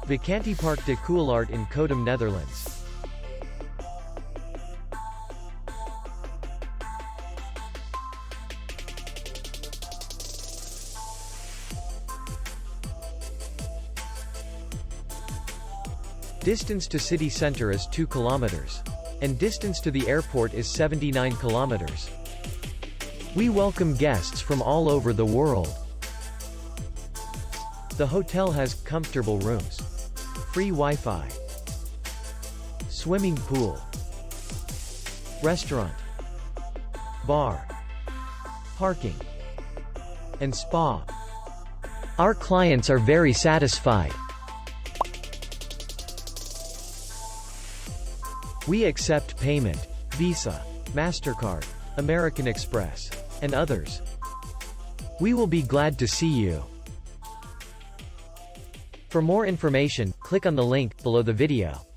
Vakantiepark De Kuilart in Koudum, Netherlands. Distance to city center is 2 kilometers. And distance to the airport is 79 kilometers. We welcome guests from all over the world. The hotel has comfortable rooms, free Wi-Fi, swimming pool, restaurant, bar, parking, and spa. Our clients are very satisfied. We accept payment, Visa, MasterCard, American Express, and others. We will be glad to see you. For more information, click on the link below the video.